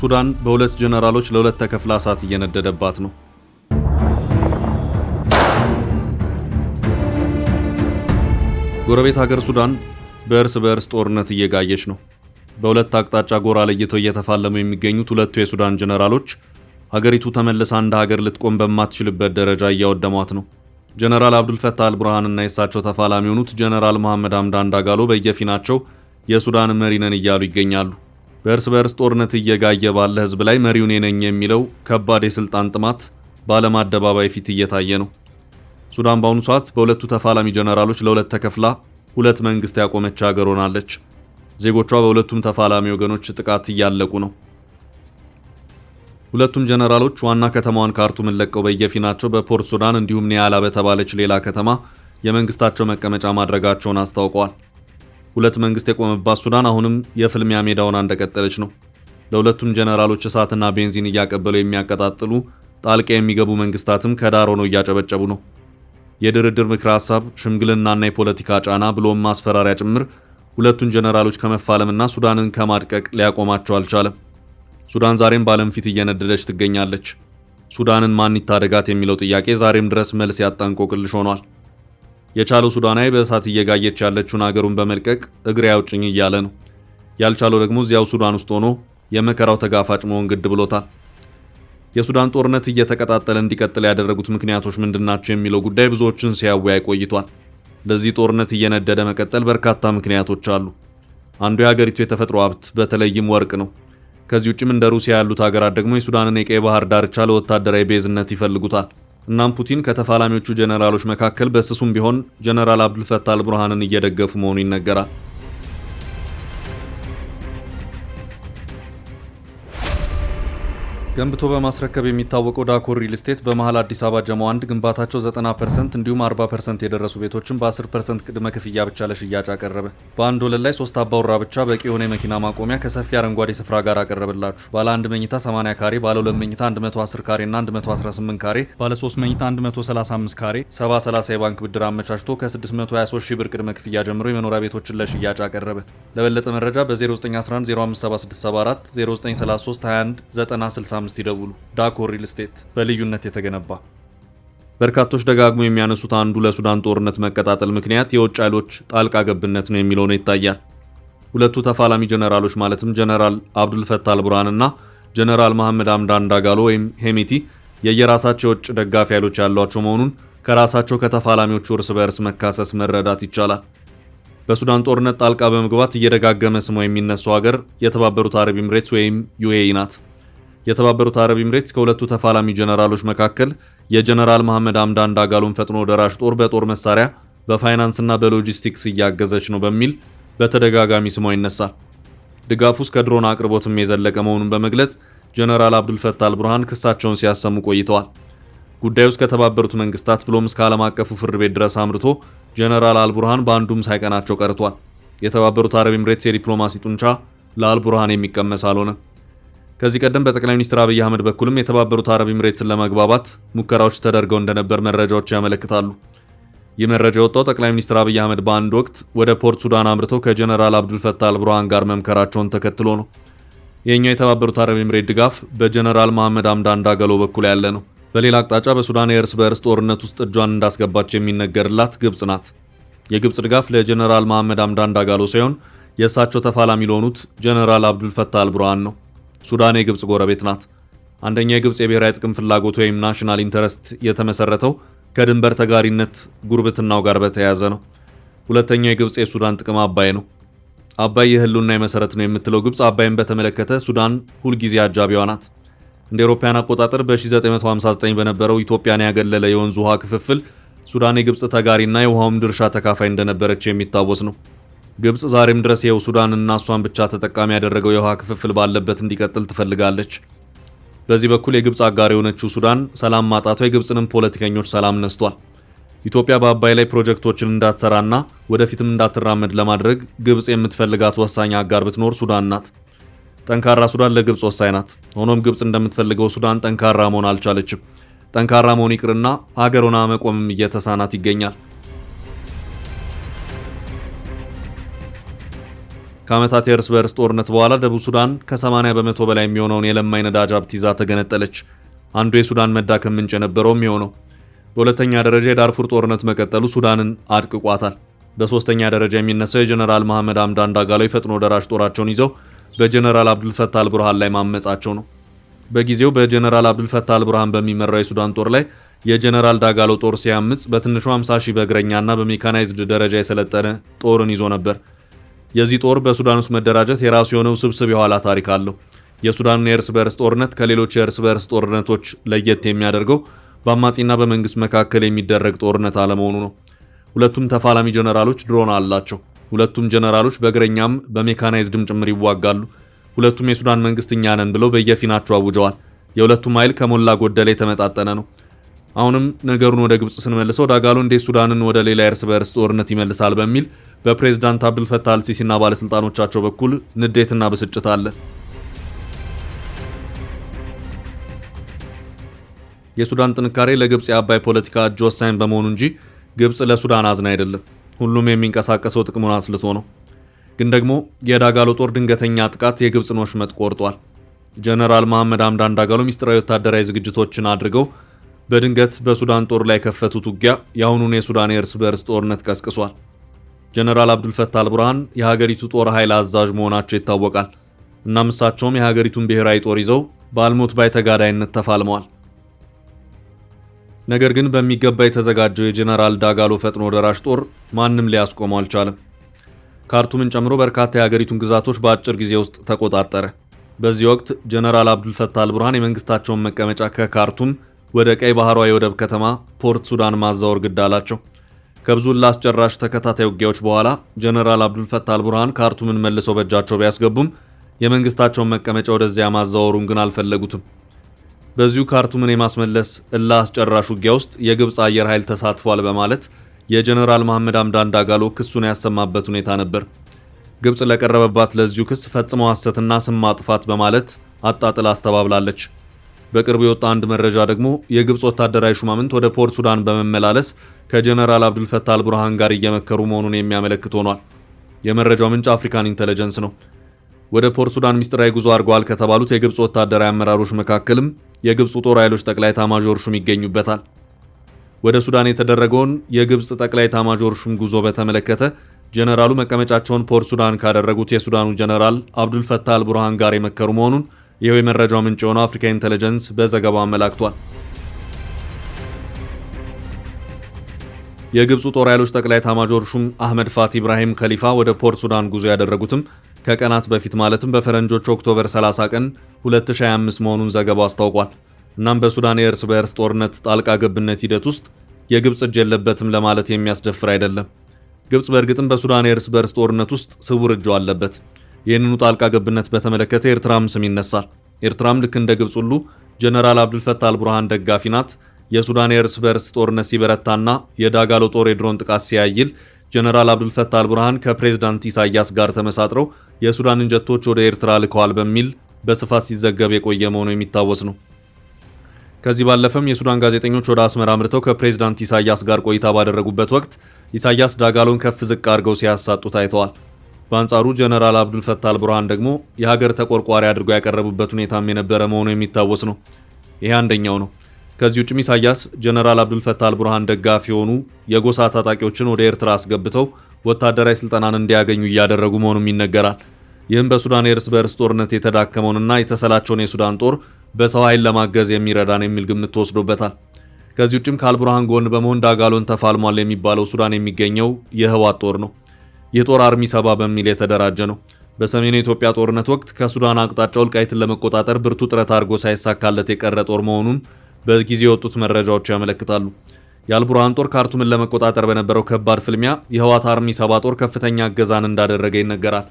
ሱዳን በሁለት ጀነራሎች ለሁለት ተከፍላ እሳት እየነደደባት ነው። ጎረቤት ሀገር ሱዳን በእርስ በእርስ ጦርነት እየጋየች ነው። በሁለት አቅጣጫ ጎራ ለይተው እየተፋለሙ የሚገኙት ሁለቱ የሱዳን ጀነራሎች ሀገሪቱ ተመልሳ እንደ ሀገር ልትቆም በማትችልበት ደረጃ እያወደሟት ነው። ጀነራል አብዱልፈታህ አልቡርሃንና የእሳቸው ተፋላሚ የሆኑት ጀነራል መሐመድ ሐምዳን ዳጋሎ በየፊናቸው የሱዳን መሪ ነን እያሉ ይገኛሉ። በእርስ በእርስ ጦርነት እየጋየ ባለ ህዝብ ላይ መሪው እኔ ነኝ የሚለው ከባድ የስልጣን ጥማት በዓለም አደባባይ ፊት እየታየ ነው። ሱዳን በአሁኑ ሰዓት በሁለቱ ተፋላሚ ጀነራሎች ለሁለት ተከፍላ ሁለት መንግስት ያቆመች ሀገር ሆናለች። ዜጎቿ በሁለቱም ተፋላሚ ወገኖች ጥቃት እያለቁ ነው። ሁለቱም ጀነራሎች ዋና ከተማዋን ካርቱምን ለቀው በየፊናቸው በፖርት ሱዳን እንዲሁም ኒያላ በተባለች ሌላ ከተማ የመንግስታቸው መቀመጫ ማድረጋቸውን አስታውቀዋል። ሁለት መንግስት የቆመባት ሱዳን አሁንም የፍልሚያ ሜዳውን እንደቀጠለች ነው። ለሁለቱም ጀነራሎች እሳትና ቤንዚን እያቀበሉ የሚያቀጣጥሉ ጣልቃ የሚገቡ መንግስታትም ከዳር ሆነው እያጨበጨቡ ነው። የድርድር ምክረ ሐሳብ፣ ሽምግልናና የፖለቲካ ጫና ብሎም ማስፈራሪያ ጭምር ሁለቱን ጀነራሎች ከመፋለምና ሱዳንን ከማድቀቅ ሊያቆማቸው አልቻለም። ሱዳን ዛሬም በዓለም ፊት እየነደደች ትገኛለች። ሱዳንን ማን ይታደጋት የሚለው ጥያቄ ዛሬም ድረስ መልስ ያጣ እንቆቅልሽ ሆኗል። የቻለው ሱዳናዊ በእሳት እየጋየች ያለችውን ሀገሩን በመልቀቅ እግሬ አውጭኝ እያለ ነው። ያልቻለው ደግሞ እዚያው ሱዳን ውስጥ ሆኖ የመከራው ተጋፋጭ መሆን ግድ ብሎታል። የሱዳን ጦርነት እየተቀጣጠለ እንዲቀጥል ያደረጉት ምክንያቶች ምንድናቸው የሚለው ጉዳይ ብዙዎችን ሲያወያይ ቆይቷል። ለዚህ ጦርነት እየነደደ መቀጠል በርካታ ምክንያቶች አሉ። አንዱ የሀገሪቱ የተፈጥሮ ሀብት በተለይም ወርቅ ነው። ከዚህ ውጭም እንደ ሩሲያ ያሉት ሀገራት ደግሞ የሱዳንን የቀይ ባህር ዳርቻ ለወታደራዊ ቤዝነት ይፈልጉታል። እናም ፑቲን ከተፋላሚዎቹ ጀነራሎች መካከል በስሱም ቢሆን ጀነራል አብዱልፈታህ አልቡርሃንን እየደገፉ መሆኑ ይነገራል። ገንብቶ በማስረከብ የሚታወቀው ዳኮር ሪል ስቴት በመሃል አዲስ አበባ ጀሞ 1 ግንባታቸው 90% እንዲሁም 40% የደረሱ ቤቶችን በ10% ቅድመ ክፍያ ብቻ ለሽያጭ አቀረበ። በአንድ ወለል ላይ 3 አባወራ ብቻ በቂ የሆነ የመኪና ማቆሚያ ከሰፊ አረንጓዴ ስፍራ ጋር አቀረበላችሁ። ባለ 1 መኝታ 80 ካሬ፣ ባለ 2 መኝታ 110 ካሬ እና 118 ካሬ፣ ባለ 3 መኝታ 135 ካሬ 70/30 የባንክ ብድር አመቻችቶ ከ623 ሺህ ብር ቅድመ ክፍያ ጀምሮ የመኖሪያ ቤቶችን ለሽያጭ አቀረበ። ለበለጠ መረጃ በ0911 057674 0933 21 9065 ይደውሉ። ዳኮር ሪል ስቴት በልዩነት የተገነባ። በርካቶች ደጋግሞ የሚያነሱት አንዱ ለሱዳን ጦርነት መቀጣጠል ምክንያት የውጭ ኃይሎች ጣልቃ ገብነት ነው የሚለው ነው ይታያል። ሁለቱ ተፋላሚ ጀነራሎች ማለትም ጀነራል አብዱልፈታህ አልቡርሃን እና ጀነራል መሐመድ ሐምዳን ዳጋሎ ወይም ሄሚቲ የየራሳቸው የውጭ ደጋፊ ኃይሎች ያሏቸው መሆኑን ከራሳቸው ከተፋላሚዎቹ እርስ በእርስ መካሰስ መረዳት ይቻላል። በሱዳን ጦርነት ጣልቃ በመግባት እየደጋገመ ስሟ የሚነሳው ሀገር የተባበሩት አረብ ኤምሬትስ ወይም ዩኤኢ ናት። የተባበሩት አረብ ኤምሬትስ ከሁለቱ ተፋላሚ ጀነራሎች መካከል የጀነራል መሐመድ ሐምዳን ዳጋሎን ፈጥኖ ደራሽ ጦር በጦር መሳሪያ በፋይናንስና በሎጂስቲክስ እያገዘች ነው በሚል በተደጋጋሚ ስሟ ይነሳል። ድጋፉ እስከ ድሮን አቅርቦትም የዘለቀ መሆኑን በመግለጽ ጀነራል አብዱልፈታህ አልቡርሃን ክሳቸውን ሲያሰሙ ቆይተዋል። ጉዳዩ እስከ ተባበሩት መንግስታት ብሎም እስከ ዓለም አቀፉ ፍርድ ቤት ድረስ አምርቶ ጀነራል አልቡርሃን በአንዱም ሳይቀናቸው ቀርቷል። የተባበሩት አረብ ኤምሬትስ የዲፕሎማሲ ጡንቻ ለአልቡርሃን የሚቀመስ አልሆነም። ከዚህ ቀደም በጠቅላይ ሚኒስትር አብይ አህመድ በኩልም የተባበሩት አረብ ኤምሬትስን ለመግባባት ሙከራዎች ተደርገው እንደነበር መረጃዎች ያመለክታሉ። ይህ መረጃ የወጣው ጠቅላይ ሚኒስትር አብይ አህመድ በአንድ ወቅት ወደ ፖርት ሱዳን አምርተው ከጀነራል አብዱልፈታህ አልቡርሃን ጋር መምከራቸውን ተከትሎ ነው። ይህኛው የተባበሩት አረብ ኤምሬት ድጋፍ በጀነራል መሐመድ ሐምዳን ዳጋሎ በኩል ያለ ነው። በሌላ አቅጣጫ በሱዳን የእርስ በእርስ ጦርነት ውስጥ እጇን እንዳስገባች የሚነገርላት ግብጽ ናት። የግብጽ ድጋፍ ለጀነራል መሐመድ ሐምዳን ዳጋሎ ሳይሆን የእሳቸው ተፋላሚ ለሆኑት ጀነራል አብዱልፈታህ አልቡርሃን ነው። ሱዳን የግብጽ ጎረቤት ናት። አንደኛው የግብጽ የብሔራዊ ጥቅም ፍላጎት ወይም ናሽናል ኢንተረስት የተመሰረተው ከድንበር ተጋሪነት ጉርብትናው ጋር በተያያዘ ነው። ሁለተኛው የግብጽ የሱዳን ጥቅም አባይ ነው። አባይ የህልውና መሰረት ነው የምትለው ግብጽ አባይን በተመለከተ ሱዳን ሁልጊዜ አጃቢዋ ናት። እንደ አውሮፓውያን አቆጣጠር በ1959 በነበረው ኢትዮጵያን ያገለለ የወንዝ ውሃ ክፍፍል ሱዳን የግብጽ ተጋሪና የውሃውም ድርሻ ተካፋይ እንደነበረች የሚታወስ ነው። ግብጽ ዛሬም ድረስ የው ሱዳንና እሷን ብቻ ተጠቃሚ ያደረገው የውሃ ክፍፍል ባለበት እንዲቀጥል ትፈልጋለች። በዚህ በኩል የግብጽ አጋር የሆነችው ሱዳን ሰላም ማጣቷ የግብጽንም ፖለቲከኞች ሰላም ነስቷል። ኢትዮጵያ በአባይ ላይ ፕሮጀክቶችን እንዳትሰራና ወደፊትም እንዳትራመድ ለማድረግ ግብጽ የምትፈልጋት ወሳኝ አጋር ብትኖር ሱዳን ናት። ጠንካራ ሱዳን ለግብጽ ወሳኝ ናት። ሆኖም ግብጽ እንደምትፈልገው ሱዳን ጠንካራ መሆን አልቻለችም። ጠንካራ መሆን ይቅርና ሀገር ሆና መቆምም እየተሳናት ይገኛል። ከዓመታት የእርስ በርስ ጦርነት በኋላ ደቡብ ሱዳን ከ80 በመቶ በላይ የሚሆነውን የለማ ነዳጅ ሀብት ይዛ ተገነጠለች። አንዱ የሱዳን መዳከም ምንጭ የነበረው የሚሆነው። በሁለተኛ ደረጃ የዳርፉር ጦርነት መቀጠሉ ሱዳንን አድቅቋታል። በሶስተኛ ደረጃ የሚነሳው የጀነራል መሐመድ ሐምዳን ዳጋሎ የፈጥኖ ደራሽ ጦራቸውን ይዘው በጀነራል አብዱልፈታህ አልቡርሃን ላይ ማመጻቸው ነው። በጊዜው በጀነራል አብዱልፈታህ አልቡርሃን በሚመራው የሱዳን ጦር ላይ የጀነራል ዳጋሎ ጦር ሲያምጽ በትንሹ 50 ሺህ በእግረኛና በሜካናይዝድ ደረጃ የሰለጠነ ጦርን ይዞ ነበር። የዚህ ጦር በሱዳን ውስጥ መደራጀት የራሱ የሆነው ስብስብ የኋላ ታሪክ አለው። የሱዳንን የእርስ በርስ ጦርነት ከሌሎች የእርስ በርስ ጦርነቶች ለየት የሚያደርገው በአማጺና በመንግስት መካከል የሚደረግ ጦርነት አለመሆኑ ነው። ሁለቱም ተፋላሚ ጀነራሎች ድሮን አላቸው። ሁለቱም ጀነራሎች በእግረኛም በሜካናይዝድም ጭምር ይዋጋሉ። ሁለቱም የሱዳን መንግስት እኛ ነን ብለው በየፊናቸው አውጀዋል። የሁለቱም ኃይል ከሞላ ጎደል የተመጣጠነ ነው። አሁንም ነገሩን ወደ ግብጽ ስንመልሰው ዳጋሎ እንዴት ሱዳንን ወደ ሌላ የእርስ በርስ ጦርነት ይመልሳል በሚል በፕሬዝዳንት አብዱልፈታህ አልሲሲና ባለስልጣኖቻቸው በኩል ንዴትና ብስጭት አለ። የሱዳን ጥንካሬ ለግብጽ የአባይ ፖለቲካ እጅ ወሳኝ በመሆኑ እንጂ ግብጽ ለሱዳን አዝና አይደለም። ሁሉም የሚንቀሳቀሰው ጥቅሙን አስልቶ ነው። ግን ደግሞ የዳጋሎ ጦር ድንገተኛ ጥቃት የግብጽን ወሽመጥ ቆርጧል። ጀነራል መሐመድ ሐምዳን ዳጋሎ ሚስጥራዊ ወታደራዊ ዝግጅቶችን አድርገው በድንገት በሱዳን ጦር ላይ ከፈቱት ውጊያ የአሁኑን የሱዳን የእርስ በርስ ጦርነት ቀስቅሷል። ጀነራል አብዱልፈታህ አልቡርሃን የሀገሪቱ ጦር ኃይል አዛዥ መሆናቸው ይታወቃል። እናም እሳቸውም የሀገሪቱን ብሔራዊ ጦር ይዘው በአልሞት ባይ ተጋዳይነት ተፋልመዋል። ነገር ግን በሚገባ የተዘጋጀው የጀነራል ዳጋሎ ፈጥኖ ደራሽ ጦር ማንም ሊያስቆመው አልቻለም። ካርቱምን ጨምሮ በርካታ የሀገሪቱን ግዛቶች በአጭር ጊዜ ውስጥ ተቆጣጠረ። በዚህ ወቅት ጀነራል አብዱልፈታህ አልቡርሃን የመንግስታቸውን መቀመጫ ከካርቱም ወደ ቀይ ባህሯ የወደብ ከተማ ፖርት ሱዳን ማዛወር ግድ አላቸው። ከብዙ ላስጨራሽ ተከታታይ ውጊያዎች በኋላ ጀነራል አብዱልፈታህ አልቡርሃን ካርቱምን መልሰው በእጃቸው ቢያስገቡም የመንግስታቸውን መቀመጫ ወደዚያ ማዛወሩን ግን አልፈለጉትም። በዚሁ ካርቱምን የማስመለስ አስጨራሽ ውጊያ ውስጥ የግብጽ አየር ኃይል ተሳትፏል በማለት የጀነራል መሐመድ ሐምዳን ዳጋሎ ክሱን ያሰማበት ሁኔታ ነበር። ግብጽ ለቀረበባት ለዚሁ ክስ ፈጽመው ሐሰትና ስም ማጥፋት በማለት አጣጥላ አስተባብላለች። በቅርቡ የወጣ አንድ መረጃ ደግሞ የግብጽ ወታደራዊ ሹማምንት ወደ ፖርት ሱዳን በመመላለስ ከጀነራል አብዱልፈታህ አልቡርሃን ጋር እየመከሩ መሆኑን የሚያመለክት ሆኗል። የመረጃው ምንጭ አፍሪካን ኢንተለጀንስ ነው። ወደ ፖርት ሱዳን ሚስጥራዊ ጉዞ አድርገዋል ከተባሉት የግብጽ ወታደራዊ አመራሮች መካከልም የግብጽ ጦር ኃይሎች ጠቅላይ ኤታማዦር ሹም ይገኙበታል። ወደ ሱዳን የተደረገውን የግብጽ ጠቅላይ ኤታማዦር ሹም ጉዞ በተመለከተ ጀነራሉ መቀመጫቸውን ፖርት ሱዳን ካደረጉት የሱዳኑ ጀነራል አብዱልፈታህ አልቡርሃን ጋር የመከሩ መሆኑን ይኸው የመረጃው ምንጭ የሆነው አፍሪካ ኢንተለጀንስ በዘገባው አመላክቷል። የግብጽ ጦር ኃይሎች ጠቅላይ ኤታማዦር ሹም አህመድ ፋቲ ኢብራሂም ከሊፋ ወደ ፖርት ሱዳን ጉዞ ያደረጉትም ከቀናት በፊት ማለትም በፈረንጆች ኦክቶበር 30 ቀን 2025 መሆኑን ዘገባው አስታውቋል። እናም በሱዳን የእርስ በእርስ ጦርነት ጣልቃ ገብነት ሂደት ውስጥ የግብጽ እጅ የለበትም ለማለት የሚያስደፍር አይደለም። ግብጽ በእርግጥም በሱዳን የእርስ በእርስ ጦርነት ውስጥ ስውር እጇ አለበት። ይህንኑ ጣልቃ ገብነት በተመለከተ ኤርትራም ስም ይነሳል። ኤርትራም ልክ እንደ ግብጽ ሁሉ ጀነራል አብዱልፈታህ አልቡርሃን ደጋፊ ናት። የሱዳን የእርስ በእርስ ጦርነት ሲበረታና የዳጋሎ ጦር የድሮን ጥቃት ሲያይል ጀነራል አብዱልፈታህ አልቡርሃን ከፕሬዝዳንት ኢሳያስ ጋር ተመሳጥረው የሱዳንን ጀቶች ወደ ኤርትራ ልከዋል በሚል በስፋት ሲዘገብ የቆየ መሆኑ የሚታወስ ነው። ከዚህ ባለፈም የሱዳን ጋዜጠኞች ወደ አስመራ አምርተው ከፕሬዝዳንት ኢሳያስ ጋር ቆይታ ባደረጉበት ወቅት ኢሳያስ ዳጋሎን ከፍ ዝቅ አድርገው ሲያሳጡ ታይተዋል። በአንጻሩ ጀነራል አብዱልፈታህ አልቡርሃን ደግሞ የሀገር ተቆርቋሪ አድርገው ያቀረቡበት ሁኔታም የነበረ መሆኑ የሚታወስ ነው። ይሄ አንደኛው ነው። ከዚህ ውጭም ኢሳያስ ጀነራል አብዱልፈታህ አልቡርሃን ደጋፊ የሆኑ የጎሳ ታጣቂዎችን ወደ ኤርትራ አስገብተው ወታደራዊ ስልጠናን እንዲያገኙ እያደረጉ መሆኑም ይነገራል። ይህም በሱዳን የእርስ በእርስ ጦርነት የተዳከመውንና የተሰላቸውን የሱዳን ጦር በሰው ኃይል ለማገዝ የሚረዳን የሚል ግምት ተወስዶበታል። ከዚህ ውጭም ከአልቡርሃን ጎን በመሆን ዳጋሎን ተፋልሟል የሚባለው ሱዳን የሚገኘው የህወሓት ጦር ነው። ይህ ጦር አርሚ 70 በሚል የተደራጀ ነው። በሰሜኑ የኢትዮጵያ ጦርነት ወቅት ከሱዳን አቅጣጫ ወልቃይትን ለመቆጣጠር ብርቱ ጥረት አድርጎ ሳይሳካለት የቀረ ጦር መሆኑን በጊዜ የወጡት መረጃዎች ያመለክታሉ። የአልቡርሃን ጦር ካርቱምን ለመቆጣጠር በነበረው ከባድ ፍልሚያ የህወሓት አርሚ 70 ጦር ከፍተኛ እገዛን እንዳደረገ ይነገራል።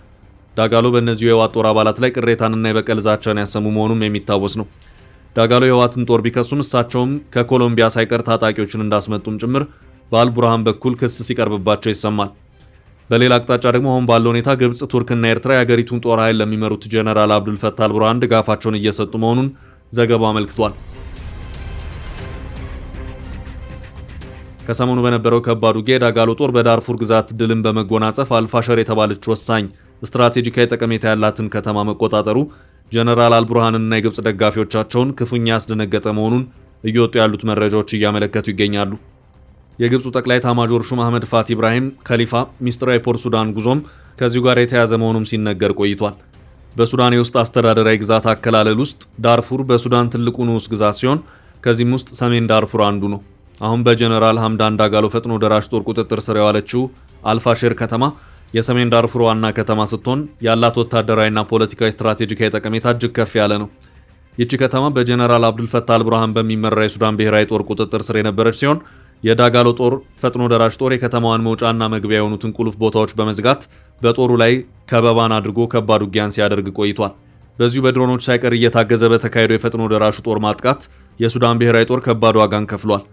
ዳጋሎ በእነዚሁ የህወሓት ጦር አባላት ላይ ቅሬታንና የበቀል ዛቻን ያሰሙ መሆኑም የሚታወስ ነው። ዳጋሎ የህወሓትን ጦር ቢከሱም እሳቸውም ከኮሎምቢያ ሳይቀር ታጣቂዎችን እንዳስመጡም ጭምር በአልቡርሃን በኩል ክስ ሲቀርብባቸው ይሰማል። በሌላ አቅጣጫ ደግሞ አሁን ባለው ሁኔታ ግብጽ፣ ቱርክና ኤርትራ የሀገሪቱን ጦር ኃይል ለሚመሩት ጀነራል አብዱልፈታህ አልቡርሃን ድጋፋቸውን እየሰጡ መሆኑን ዘገባው አመልክቷል። ከሰሞኑ በነበረው ከባድ ውጊያ የዳጋሎ ጦር በዳርፉር ግዛት ድልን በመጎናጸፍ አልፋሸር የተባለች ወሳኝ ስትራቴጂካዊ ጠቀሜታ ያላትን ከተማ መቆጣጠሩ ጀነራል አልቡርሃንና የግብጽ ደጋፊዎቻቸውን ክፉኛ ያስደነገጠ መሆኑን እየወጡ ያሉት መረጃዎች እያመለከቱ ይገኛሉ። የግብፁ ጠቅላይ ኤታማዦር ሹም አህመድ ፋቲ ኢብራሂም ከሊፋ ሚስጥራዊ ፖርት ሱዳን ጉዞም ከዚሁ ጋር የተያዘ መሆኑም ሲነገር ቆይቷል። በሱዳን የውስጥ አስተዳደራዊ ግዛት አከላለል ውስጥ ዳርፉር በሱዳን ትልቁ ንዑስ ግዛት ሲሆን ከዚህም ውስጥ ሰሜን ዳርፉር አንዱ ነው። አሁን በጀነራል ሐምዳን ዳጋሎ ፈጥኖ ደራሽ ጦር ቁጥጥር ስር የዋለችው አልፋሼር ከተማ የሰሜን ዳርፉር ዋና ከተማ ስትሆን ያላት ወታደራዊና ፖለቲካዊ ስትራቴጂካዊ ጠቀሜታ እጅግ ከፍ ያለ ነው። ይቺ ከተማ በጀነራል አብዱልፈታህ አልቡርሃን በሚመራ የሱዳን ብሔራዊ ጦር ቁጥጥር ስር የነበረች ሲሆን የዳጋሎ ጦር ፈጥኖ ደራሽ ጦር የከተማዋን መውጫና መግቢያ የሆኑትን ቁልፍ ቦታዎች በመዝጋት በጦሩ ላይ ከበባን አድርጎ ከባድ ውጊያን ሲያደርግ ቆይቷል። በዚሁ በድሮኖች ሳይቀር እየታገዘ በተካሄደው የፈጥኖ ደራሹ ጦር ማጥቃት የሱዳን ብሔራዊ ጦር ከባድ ዋጋን ከፍሏል።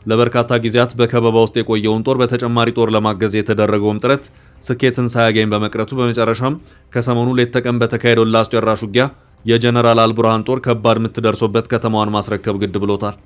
ለበርካታ ጊዜያት በከበባ ውስጥ የቆየውን ጦር በተጨማሪ ጦር ለማገዝ የተደረገውም ጥረት ስኬትን ሳያገኝ በመቅረቱ በመጨረሻም ከሰሞኑ ሌት ተቀን በተካሄደው ላስጨራሽ ውጊያ የጀነራል አልቡርሃን ጦር ከባድ ምት ደርሶበት ከተማዋን ማስረከብ ግድ ብሎታል።